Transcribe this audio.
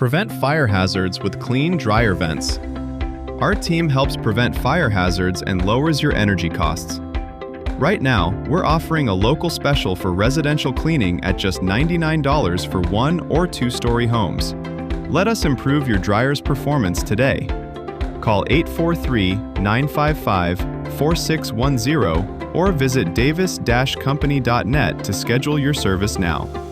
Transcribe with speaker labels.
Speaker 1: Prevent fire hazards with clean dryer vents. Our team helps prevent fire hazards and lowers your energy costs. Right now, we're offering a local special for residential cleaning at just $99 for 1- or 2-story homes. Let us improve your dryer's performance today. Call 843-955-4610 or visit davis-company.net to schedule your service now.